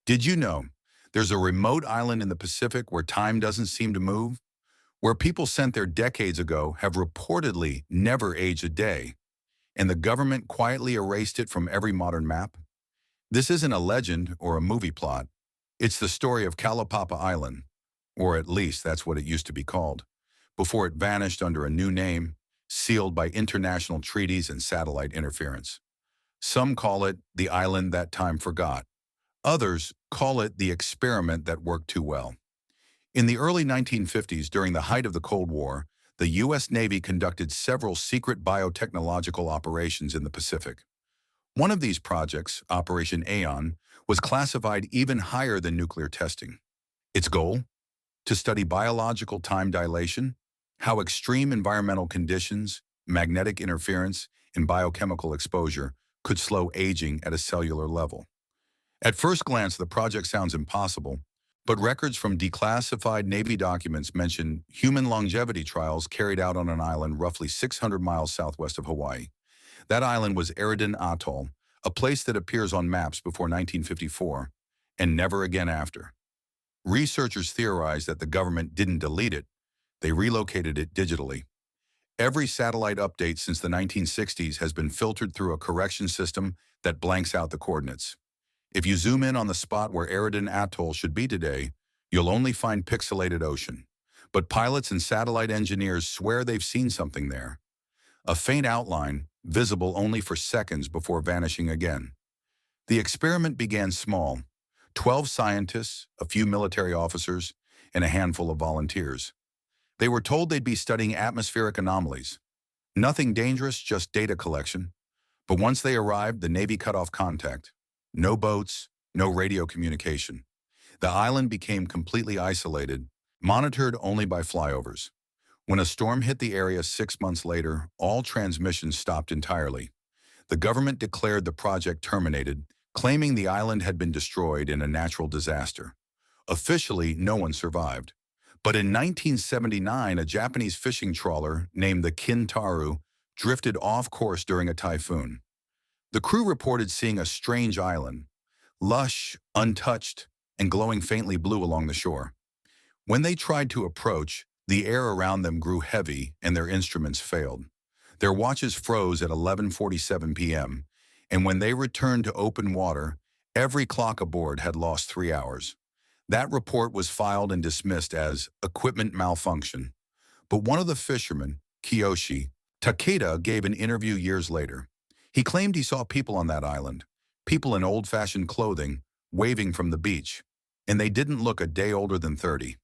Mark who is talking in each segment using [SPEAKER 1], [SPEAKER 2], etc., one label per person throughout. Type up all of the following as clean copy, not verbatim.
[SPEAKER 1] Did you know there's a remote island in the Pacific where time doesn't seem to move? Where people sent there decades ago have reportedly never aged a day, and the government quietly erased it from every modern map? This isn't a legend or a movie plot. It's the story of Kalaupapa Island, or at least that's what it used to be called, before it vanished under a new name, sealed by international treaties and satellite interference. Some call it the island that time forgot. Others call it the experiment that worked too well. In the early 1950s, during the height of the Cold War, the U.S. Navy conducted several secret biotechnological operations in the Pacific. One of these projects, Operation Aeon, was classified even higher than nuclear testing. Its goal? To study biological time dilation, how extreme environmental conditions, magnetic interference, and biochemical exposure could slow aging at a cellular level. At first glance, the project sounds impossible, but records from declassified Navy documents mention human longevity trials carried out on an island roughly 600 miles southwest of Hawaii. That island was Arudan Atoll, a place that appears on maps before 1954, and never again after. Researchers theorize that the government didn't delete it, they relocated it digitally. Every satellite update since the 1960s has been filtered through a correction system that blanks out the coordinates. If you zoom in on the spot where Arudan Atoll should be today, you'll only find pixelated ocean. But pilots and satellite engineers swear they've seen something there. A faint outline, visible only for seconds before vanishing again. The experiment began small: 12 scientists, a few military officers, and a handful of volunteers. They were told they'd be studying atmospheric anomalies. Nothing dangerous, just data collection. But once they arrived, the Navy cut off contact. No boats, no radio communication. The island became completely isolated, monitored only by flyovers. When a storm hit the area 6 months later, all transmissions stopped entirely. The government declared the project terminated, claiming the island had been destroyed in a natural disaster. Officially, no one survived. But in 1979, a Japanese fishing trawler named the Kintaru drifted off course during a typhoon. The crew reported seeing a strange island, lush, untouched, and glowing faintly blue along the shore. When they tried to approach, the air around them grew heavy and their instruments failed. Their watches froze at 11:47 p.m., and when they returned to open water, every clock aboard had lost 3 hours. That report was filed and dismissed as equipment malfunction. But one of the fishermen, Kiyoshi Takeda, gave an interview years later. He claimed he saw people on that island, people in old-fashioned clothing, waving from the beach, and they didn't look a day older than 30.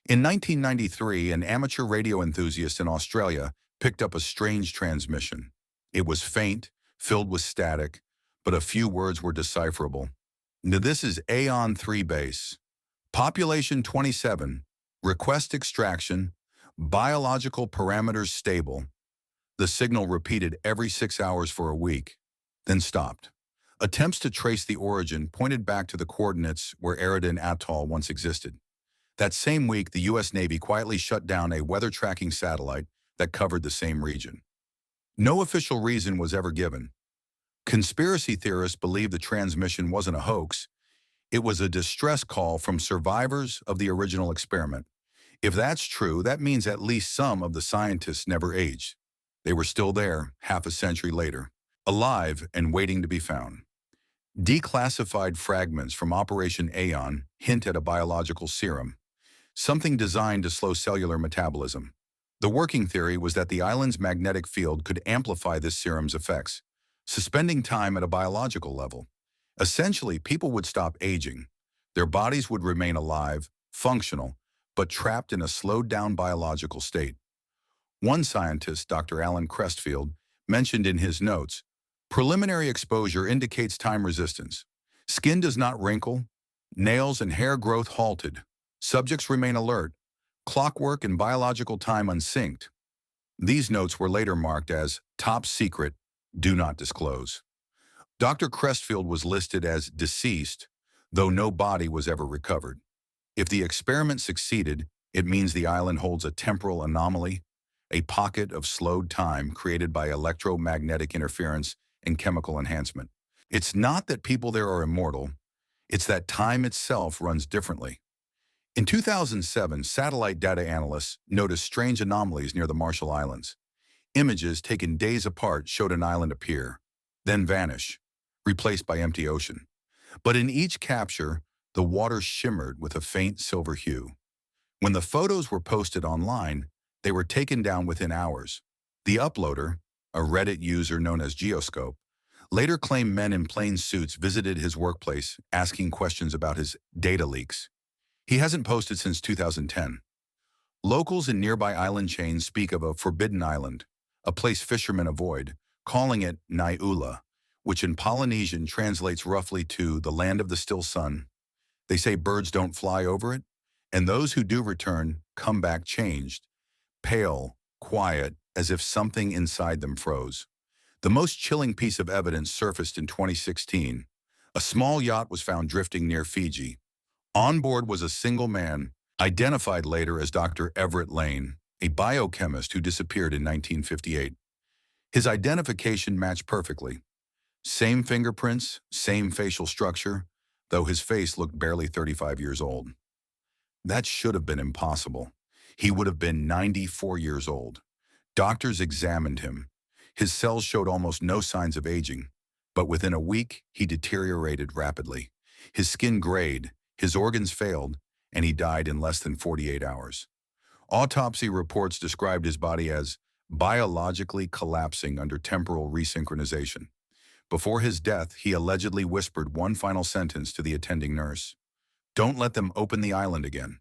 [SPEAKER 1] In 1993, an amateur radio enthusiast in Australia picked up a strange transmission. It was faint, filled with static, but a few words were decipherable. Now, this is Aeon 3 base. Population 27, request extraction, biological parameters stable. The signal repeated every 6 hours for a week, then stopped. Attempts to trace the origin pointed back to the coordinates where Arudan Atoll once existed. That same week, the U.S. Navy quietly shut down a weather tracking satellite that covered the same region. No official reason was ever given. Conspiracy theorists believe the transmission wasn't a hoax. It was a distress call from survivors of the original experiment. If that's true, that means at least some of the scientists never aged. They were still there, half a century later, alive and waiting to be found. Declassified fragments from Operation Aeon hint at a biological serum, something designed to slow cellular metabolism. The working theory was that the island's magnetic field could amplify this serum's effects, suspending time at a biological level. Essentially, people would stop aging. Their bodies would remain alive, functional, but trapped in a slowed-down biological state. One scientist, Dr. Alan Crestfield, mentioned in his notes, preliminary exposure indicates time resistance. Skin does not wrinkle, nails and hair growth halted. Subjects remain alert, clockwork and biological time unsynced. These notes were later marked as top secret, do not disclose. Dr. Crestfield was listed as deceased, though no body was ever recovered. If the experiment succeeded, it means the island holds a temporal anomaly, a pocket of slowed time created by electromagnetic interference and chemical enhancement. It's not that people there are immortal. It's that time itself runs differently. In 2007, satellite data analysts noticed strange anomalies near the Marshall Islands. Images taken days apart showed an island appear, then vanish, replaced by empty ocean. But in each capture, the water shimmered with a faint silver hue. When the photos were posted online, they were taken down within hours. The uploader, a Reddit user known as Geoscope, later claimed men in plain suits visited his workplace asking questions about his data leaks. He hasn't posted since 2010. Locals in nearby island chains speak of a forbidden island, a place fishermen avoid, calling it Naiula, which in Polynesian translates roughly to the land of the still sun. They say birds don't fly over it, and those who do return come back changed, pale, quiet, as if something inside them froze. The most chilling piece of evidence surfaced in 2016. A small yacht was found drifting near Fiji. On board was a single man, identified later as Dr. Everett Lane, a biochemist who disappeared in 1958. His identification matched perfectly. Same fingerprints, same facial structure, though his face looked barely 35 years old. That should have been impossible. He would have been 94 years old. Doctors examined him. His cells showed almost no signs of aging, but within a week, he deteriorated rapidly. His skin grayed, his organs failed, and he died in less than 48 hours. Autopsy reports described his body as biologically collapsing under temporal resynchronization. Before his death, he allegedly whispered one final sentence to the attending nurse: "Don't let them open the island again."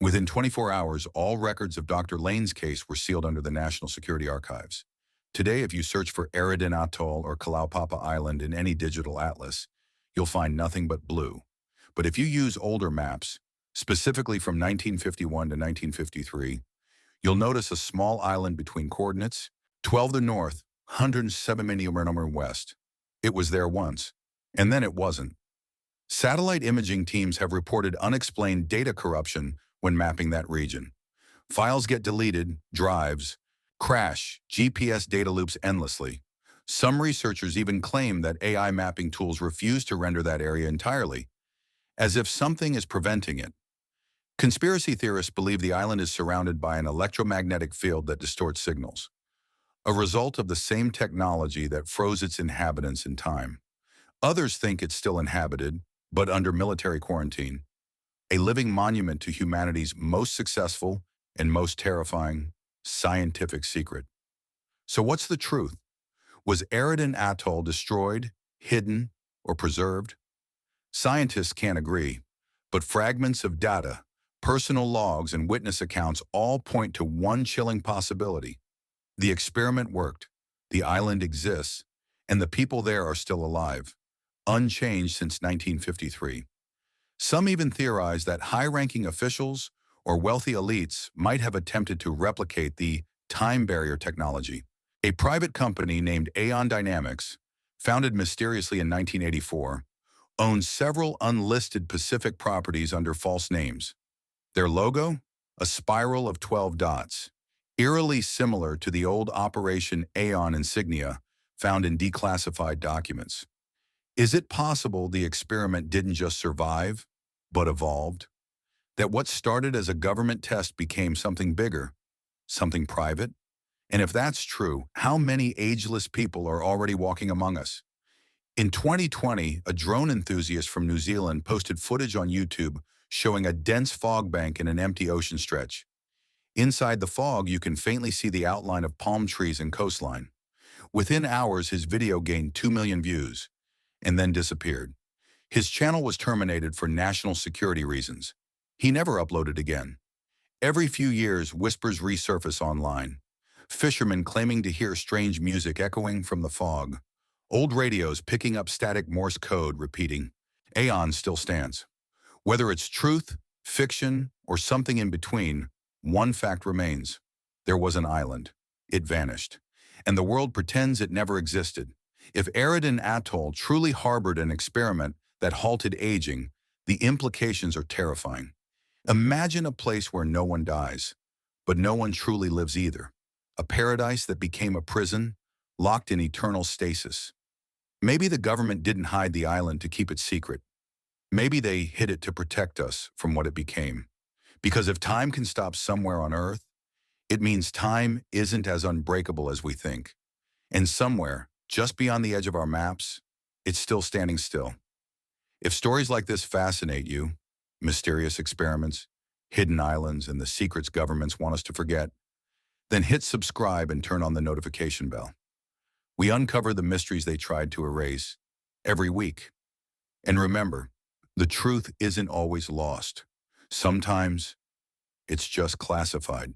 [SPEAKER 1] Within 24 hours, all records of Dr. Lane's case were sealed under the National Security Archives. Today, if you search for Aridin Atoll or Kalaupapa Island in any digital atlas, you'll find nothing but blue. But if you use older maps, specifically from 1951 to 1953, you'll notice a small island between coordinates 12 to north, 107 mm west. It was there once, and then it wasn't. Satellite imaging teams have reported unexplained data corruption when mapping that region. Files get deleted, drives crash, GPS data loops endlessly. Some researchers even claim that AI mapping tools refuse to render that area entirely, as if something is preventing it. Conspiracy theorists believe the island is surrounded by an electromagnetic field that distorts signals, a result of the same technology that froze its inhabitants in time. Others think it's still inhabited, but under military quarantine, a living monument to humanity's most successful and most terrifying scientific secret. So what's the truth? Was Aridin Atoll destroyed, hidden, or preserved? Scientists can't agree, but fragments of data, personal logs, and witness accounts all point to one chilling possibility. The experiment worked, the island exists, and the people there are still alive, unchanged since 1953. Some even theorize that high-ranking officials or wealthy elites might have attempted to replicate the time barrier technology. A private company named Aeon Dynamics, founded mysteriously in 1984, owns several unlisted Pacific properties under false names. Their logo? A spiral of 12 dots, eerily similar to the old Operation Aeon insignia found in declassified documents. Is it possible the experiment didn't just survive, but evolved? That what started as a government test became something bigger, something private? And if that's true, how many ageless people are already walking among us? In 2020, a drone enthusiast from New Zealand posted footage on YouTube showing a dense fog bank in an empty ocean stretch. Inside the fog, you can faintly see the outline of palm trees and coastline. Within hours, his video gained 2 million views and then disappeared. His channel was terminated for national security reasons. He never uploaded again. Every few years, whispers resurface online. Fishermen claiming to hear strange music echoing from the fog. Old radios picking up static Morse code repeating, "Aeon still stands." Whether it's truth, fiction, or something in between, one fact remains. There was an island. It vanished. And the world pretends it never existed. If Aridin Atoll truly harbored an experiment that halted aging, the implications are terrifying. Imagine a place where no one dies, but no one truly lives either. A paradise that became a prison, locked in eternal stasis. Maybe the government didn't hide the island to keep it secret. Maybe they hid it to protect us from what it became. Because if time can stop somewhere on Earth, it means time isn't as unbreakable as we think. And somewhere, just beyond the edge of our maps, it's still standing still. If stories like this fascinate you, mysterious experiments, hidden islands, and the secrets governments want us to forget, then hit subscribe and turn on the notification bell. We uncover the mysteries they tried to erase every week. And remember, the truth isn't always lost. Sometimes it's just classified.